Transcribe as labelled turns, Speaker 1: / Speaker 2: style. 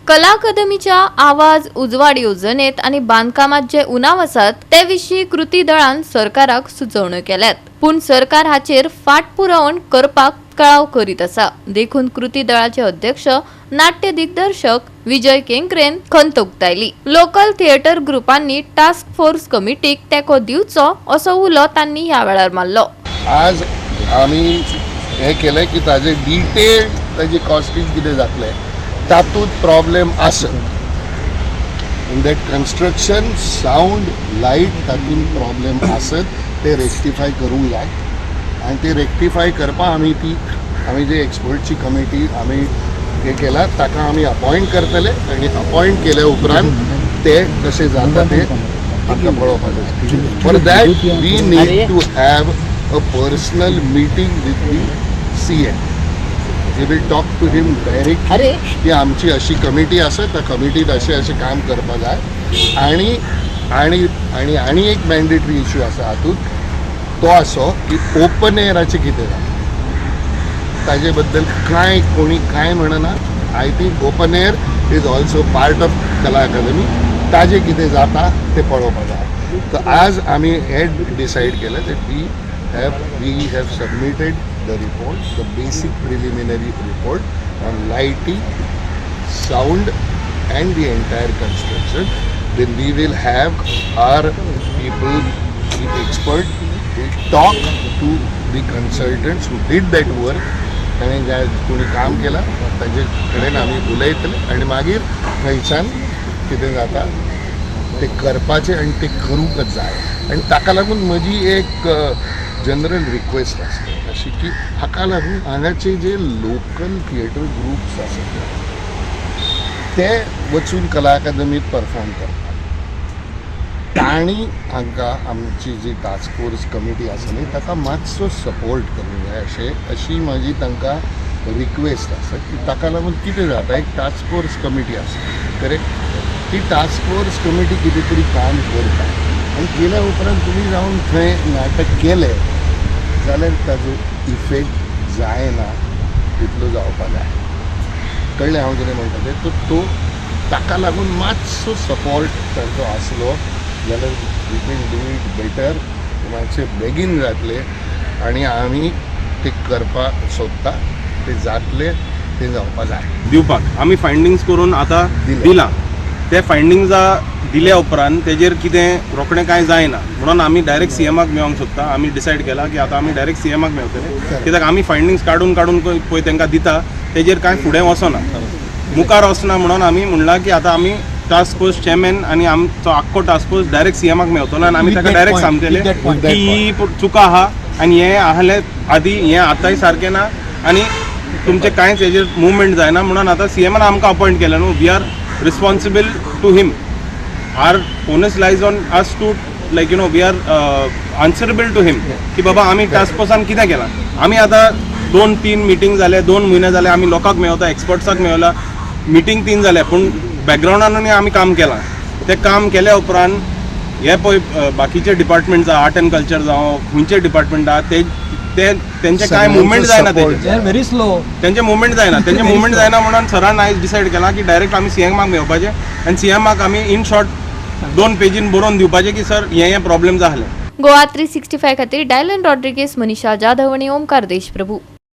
Speaker 1: कला अकादमीच्या आवाज उजवाड योजनेत आणि बांधकामात जे उणाव आसात ते विशीं कृती दळान सरकाराक सुचोवण्यो केल्यात, पूण सरकार हाचेर फाटपुरावण करपाक कळाव करीत आसा. देखून कृती दळाचे अध्यक्ष नाट्य दिग्दर्शक विजय केंकरेन खंत उक्तायली. लोकल थिएटर ग्रुपांनी टास्क फोर्स कमिटीक तेको दिवचो असो उलो तांणी ह्या वेळार मारलो.
Speaker 2: आज आम्ही हे केले की ताजे डिटेल ताजी कॉस्टिंग कितें जातलें तातूंत प्रॉब्लेम आसत in that construction sound light तातूंत प्रॉब्लेम आसत ते रेक्टिफाय करूंक जाय आनी ते रेक्टिफाय करपा आमी जे एक्सपर्टची कमिटी आमी हे केला ताका आमी अपॉयंट करतले आनी अपॉयंट केल्या उपरांत ते कशें जाता ते आमकां पळोवपाक. For that we need to have a personal meeting with the CM. We will talk to him directly. की आमची अशी कमिटी आसा, त्या कमिटीत असे काम करपा जाय आणि एक मॅन्डेटरी इश्यू आसा हातूंत तो असो की ओपन एअराचें कितें जाता ताजे बद्दल कोणी कांय म्हणना. I think open air is also part of कला अकादमी. ताजे कितें जाता ते पळोवपा जाय. तर आज आमी हे डिसायड केलें that we have submitted the report, the basic preliminary report on lighting, sound and the entire construction. Then we will have our people, the expert, will talk to the consultants who did that work आणि ज्या कोणी काम केलं ताजे कडेन आमी उलयतले आनी मागीर थंयच्यान कितें जाता ते करपाचें आनी ते करूंकच जाय. आनी ताका लागून म्हजी एक जनरल रिक्वेस्ट आसता अशी की हाका लागून हांगाचे जे लोकल थिएटर ग्रुप्स आसात ते वचून कला अकादमीत परफॉर्म करतात. तांणी हांकां आमची जी टास्क फोर्स कमिटी आसा न्ही ताका मातसो सपोर्ट करूंक जाय अशी म्हाजी तांकां रिक्वेस्ट आसा की ताका लागून कितें जाता एक टास्क फोर्स कमिटी आसा करेक्ट. ती टास्क फोर्स कमिटी कितें तरी काम करता आनी केल्या उपरांत तुमी जावन थंय नाटक केलें जाल्यार ताजो इफेक्ट जायना तितलो जावपा जाय. कळ्ळें हांव कितें म्हणटा तें. तो ताका लागून मातसो सपोर्ट तांचो आसलो जाल्यार we can do it better, मातशें बेगीन जातलें आनी आमी ते करपाक सोदता ते जातले ते जावपा जाय.
Speaker 3: दिवपाक आमी फायंडिंग्स करून आतां दिला. ते फायंडिंग्स दिल्या उपरांत तेजेर कितें रोखडें कांय जायना म्हणून आमी डायरेक्ट सीएमाक मेळोंक सोदता. आमी डिसायड केला की आतां आमी डायरेक्ट सीएमाक मेळटले कित्याक आमी फायंडिंग्स काडून पळय तांकां दिता तेजेर कांय फुडें वचना मुखार वचना म्हणून आमी म्हणलां की आतां आमी टास्क फोर्स चेअरमॅन आनी आमचो आख्खो टास्क फोर्स डायरेक्ट सीएमाक मेळटलो आनी आमी ताका डायरेक्ट सांगतले की ही चुका आहा आनी हें आहलें आदी हें आतांय सारकें ना आनी तुमचें कांयच हेजेर मुवमेंट जायना म्हणून आतां सीएमान आमकां अपॉयंट केलें न्हू. We are responsible to him. Our onus lies on us to we are answerable to him की बाबा आमी टास्क फोर्सान कितें केलां. आमी आतां 2-3 मिटींग जाले 2 म्हयने जाले आमी लोकांक मेळता एक्सपर्ट्साक मेळला मिटींग 3 जाले पूण बॅकग्रावंडानूय आमी काम केलां. तें काम केल्या उपरांत हे पळय बाकीचे डिपार्टमेंट आहा आर्ट एंड कल्चर जावं खंयचे डिपार्टमेंट आहा तेंचे कांय मुवमेंट जायना. व्हेरी स्लो तेंचे मुवमेंट जायना म्हणून सरान आयज डिसायड केला की डायरेक्ट आमी सीएमाक मेळपाचें आनी सीएमाक आमी इन शॉर्ट 2 पेजीन बरोवन दिवपाचें की सर हे प्रॉब्लेम जाले.
Speaker 1: गोवा 365 खातीर डायलन रॉड्रिगेस, मनीषा जाधव आनी ओमकार देशप्रभू.